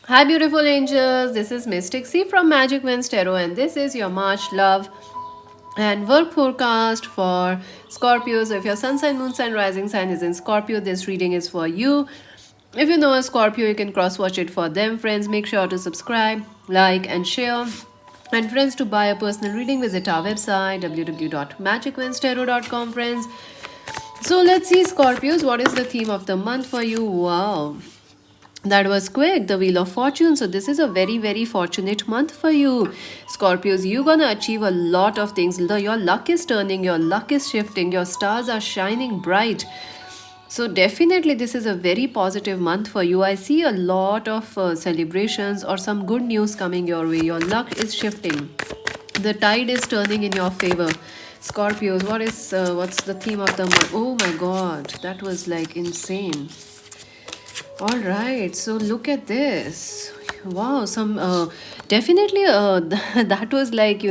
Hi, beautiful angels. This is Mystic C from Magic Winds Tarot, and this is your March love and work forecast for Scorpios. If your sun sign, moon sign, rising sign is in Scorpio, this reading is for you. If you know a Scorpio, you can cross watch it for them. Friends, make sure to subscribe, like, and share. And friends, to buy a personal reading, visit our website www.magicwindstarot.com. Friends, so let's see, Scorpios, what is the theme of the month for you? Wow, that was quick. The Wheel of Fortune. So this is a very, very fortunate month for you. Scorpios, you're gonna achieve a lot of things. Your luck is turning, your luck is shifting, your stars are shining bright. So definitely this is a very positive month for you. I see a lot of celebrations or some good news coming your way. Your luck is shifting. The tide is turning in your favor. Scorpios, what's the theme of the month? Oh my god, that was like insane. All right, so look at this. Wow, some definitely that was like,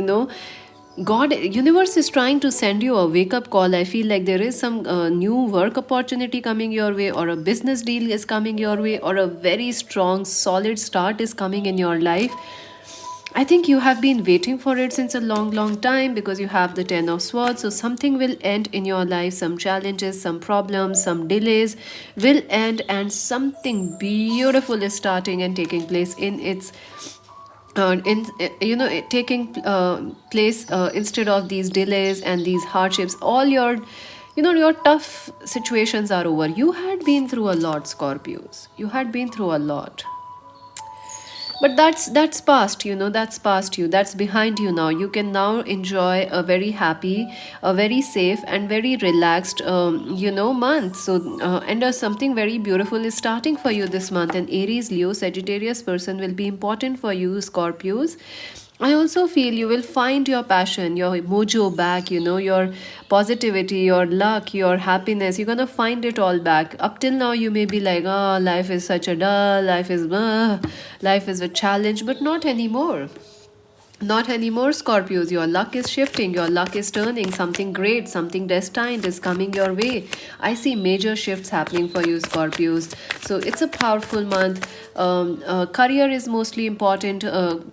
God, universe is trying to send you a wake up call. I feel like there is some new work opportunity coming your way, or a business deal is coming your way, or a very strong, solid start is coming in your life. I think you have been waiting for it since a long, long time because you have the Ten of Swords. So something will end in your life, some challenges, some problems, some delays will end, and something beautiful is starting and taking place in its in taking place instead of these delays and these hardships. All your your tough situations are over. You had been through a lot, Scorpios. You had been through a lot, but that's past. That's past you, that's behind you. Now you can now enjoy a very happy, a very safe and very relaxed month. So and something very beautiful is starting for you this month. An Aries, Leo, Sagittarius person will be important for you, Scorpios. I also feel you will find your passion, your mojo back, your positivity, your luck, your happiness. You're gonna find it all back. Up till now, you may be like, oh, life is such a dull, life is a challenge, but not anymore. Not anymore, Scorpios. Your luck is shifting, your luck is turning. Something great, something destined is coming your way. I see major shifts happening for you, Scorpios. So it's a powerful month. Career is mostly important.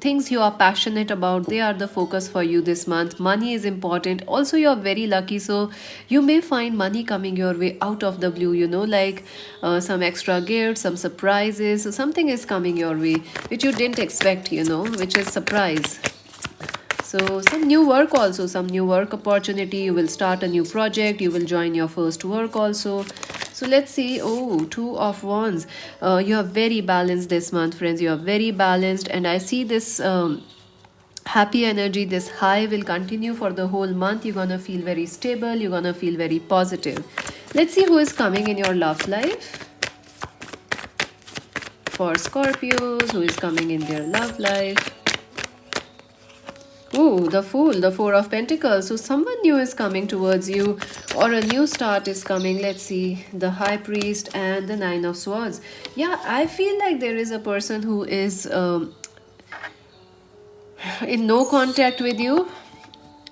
Things you are passionate about, they are the focus for you this month. Money is important. Also, you're very lucky, so you may find money coming your way out of the blue, like some extra gifts, some surprises. So something is coming your way which you didn't expect, which is surprise. So some new work also, some new work opportunity. You will start a new project, you will join your first work also. So let's see. Oh, Two of Wands. You are very balanced this month, friends. You are very balanced, and I see this happy energy, this high will continue for the whole month. You're gonna feel very stable, you're gonna feel very positive. Let's see who is coming in your love life for Scorpios, who is coming in their love life. Ooh, the Fool, the Four of Pentacles. So someone new is coming towards you, or a new start is coming. Let's see. The High Priest and the Nine of Swords. Yeah, I feel like there is a person who is in no contact with you,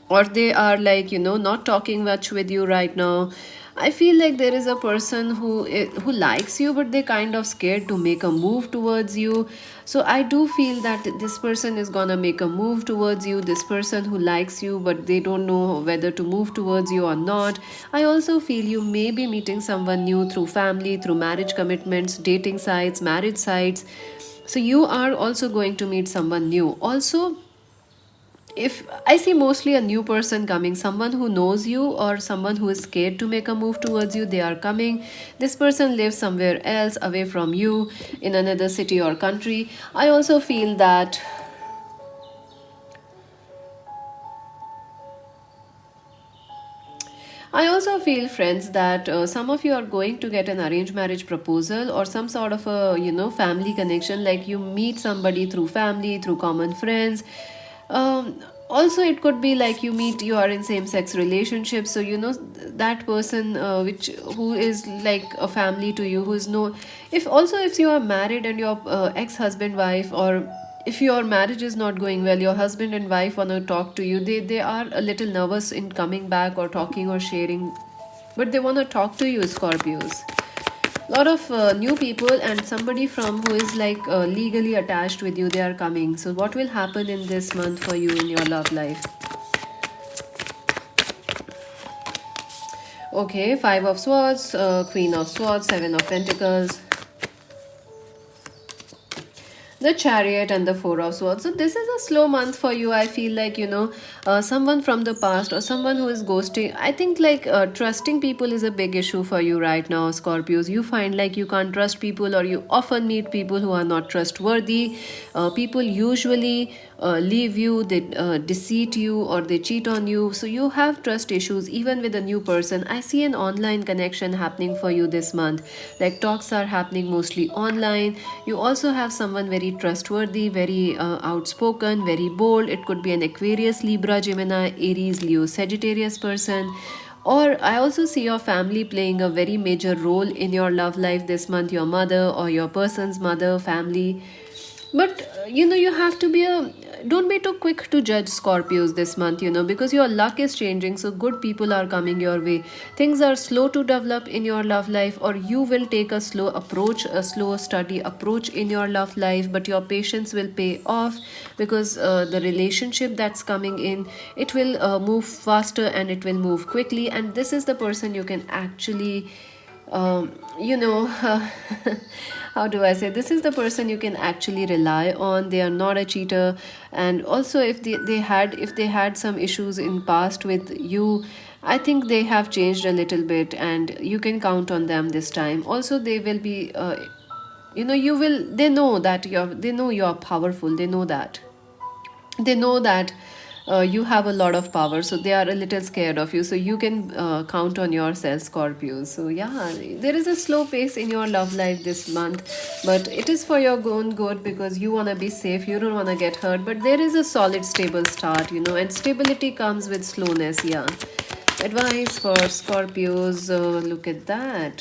or they are like, not talking much with you right now. I feel like there is a person who likes you, but they kind of scared to make a move towards you. So I do feel that this person is gonna make a move towards you, this person who likes you, but they don't know whether to move towards you or not. I also feel you may be meeting someone new through family, through marriage commitments, dating sites, marriage sites. So you are also going to meet someone new also. If I see mostly a new person coming, someone who knows you or someone who is scared to make a move towards you, they are coming. This person lives somewhere else away from you, in another city or country. I also feel that I also feel, friends, that some of you are going to get an arranged marriage proposal or some sort of a, family connection. Like you meet somebody through family, through common friends. Also, it could be like you are in same-sex relationships. So that person, which who is like a family to you, who is no. If you are married and your ex-husband, wife, or if your marriage is not going well, your husband and wife want to talk to you, they are a little nervous in coming back or talking or sharing, but they want to talk to you, Scorpios. lot of new people and somebody from who is like legally attached with you, they are coming. So what will happen in this month for you in your love life? Okay, Five of Swords, Queen of Swords, Seven of Pentacles, the Chariot, and the Four of Swords. So this is a slow month for you. I feel like, someone from the past or someone who is ghosting. I think like trusting people is a big issue for you right now, Scorpios. You find like you can't trust people, or you often meet people who are not trustworthy. People usually leave you, they deceive you, or they cheat on you. So you have trust issues even with a new person. I see an online connection happening for you this month. Like talks are happening mostly online. You also have someone very trustworthy, very outspoken, very bold. It could be an Aquarius, Libra, Gemini, Aries, Leo, Sagittarius person. Or I also see your family playing a very major role in your love life this month, your mother or your person's mother, family. But you have to be a don't be too quick to judge Scorpios this month, because your luck is changing. So good people are coming your way. Things are slow to develop in your love life, or you will take a slow approach, a slow study approach in your love life, but your patience will pay off, because the relationship that's coming in, it will move faster and it will move quickly. And this is the person you can actually um, you know how do I say, this is the person you can actually rely on. They are not a cheater. And also if they had some issues in past with you, I think they have changed a little bit, and you can count on them this time. Also they will be you will they know that you're powerful. They know that you have a lot of power, so they are a little scared of you. So you can count on yourself, Scorpio. So yeah, there is a slow pace in your love life this month, but it is for your own good, because you want to be safe, you don't want to get hurt. But there is a solid stable start, and stability comes with slowness. Yeah. Advice for Scorpios, look at that.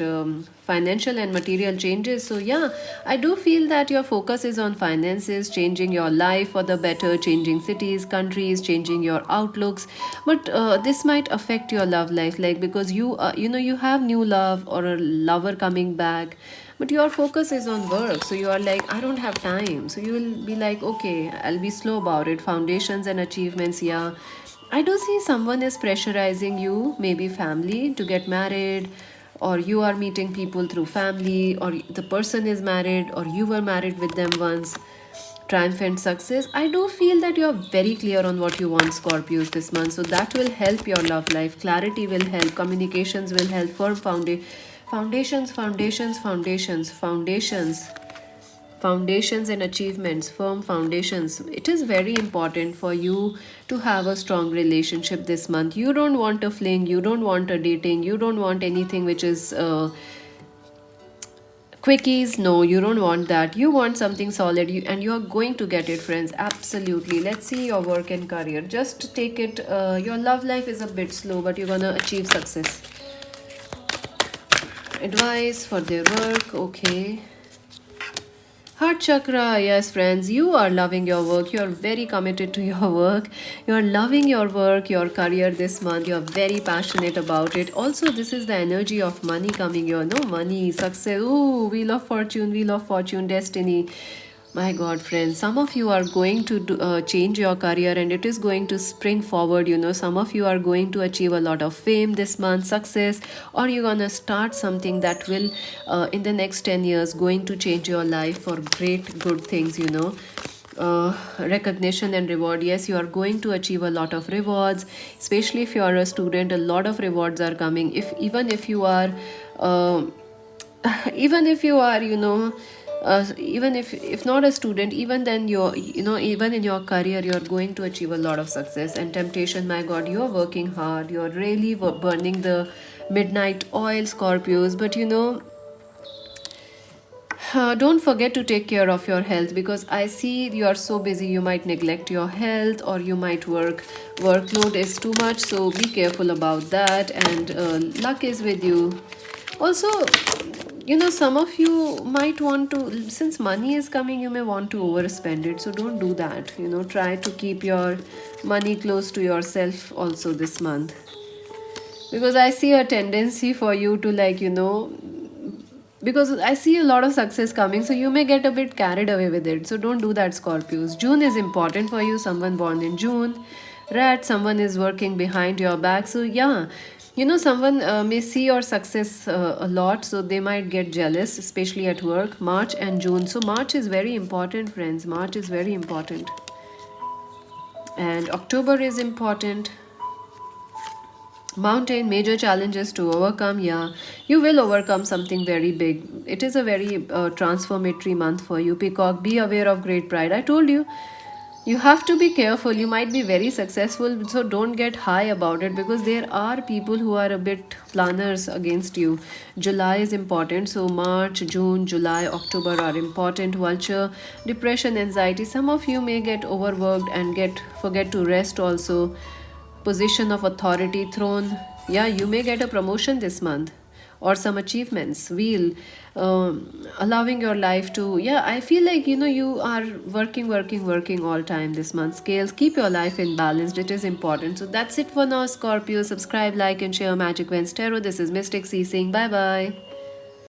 Financial and material changes. So, yeah, I do feel that your focus is on finances, changing your life for the better, changing cities, countries, changing your outlooks. But this might affect your love life, like because you have new love or a lover coming back, but your focus is on work. So you are like, I don't have time. So you will be like, okay, I'll be slow about it. Foundations and achievements, yeah. I do see someone is pressurizing you, maybe family, to get married, or you are meeting people through family, or the person is married, or you were married with them once. Triumphant success. I do feel that you're very clear on what you want, Scorpios, this month. So that will help your love life. Clarity will help, communications will help, firm foundations, foundations, foundations, foundations. Foundations and achievements, firm foundations. It is very important for you to have a strong relationship this month. You don't want a fling, you don't want a dating, you don't want anything which is quickies. No, you don't want that. You want something solid, and you are going to get it, friends. Absolutely. Let's see your work and career. Just take it. Your love life is a bit slow, but you're gonna achieve success. Advice for their work. Okay. Heart chakra, yes, friends, you are loving your work. You are very committed to your work. You are loving your work, your career this month. You are very passionate about it. Also, this is the energy of money coming here. No money, success. Ooh, wheel of fortune, destiny. My God, friends, some of you are going to change your career, and it is going to spring forward. Some of you are going to achieve a lot of fame this month, success, or you're going to start something that will, in the next 10 years, going to change your life for great, good things. Recognition and reward. Yes, you are going to achieve a lot of rewards, especially if you are a student. A lot of rewards are coming. Even if you are. Even if you are even if not a student, even then you're even in your career you're going to achieve a lot of success. And temptation, my God, you're working hard, you're really burning the midnight oil, Scorpios. But don't forget to take care of your health, because I see you are so busy you might neglect your health, or you might workload is too much. So be careful about that. And luck is with you. Also, some of you might want to, since money is coming, you may want to overspend it. So don't do that. Try to keep your money close to yourself also this month, because I see a tendency for you to, like, because I see a lot of success coming, so you may get a bit carried away with it. So don't do that, Scorpios. June is important for you, someone born in June. Rat, someone is working behind your back. So yeah, someone may see your success a lot, so they might get jealous, especially at work. March and June. So March is very important, friends. March is very important. And October is important. Mountain, major challenges to overcome. Yeah, you will overcome something very big. It is a very transformatory month for you. Peacock, be aware of great pride. I told you, you have to be careful. You might be very successful, so don't get high about it, because there are people who are a bit planners against you. July is important, so March, June, July, October are important. Vulture, depression, anxiety. Some of you may get overworked and get forget to rest also. Position of authority, throne. Yeah, you may get a promotion this month, or some achievements. Wheel, allowing your life to, yeah, I feel like, you are working all time this month. Scales, keep your life in balance. It is important. So that's it for now, Scorpio. Subscribe, like, and share Magic Vents Tarot. This is Mystic C saying bye bye.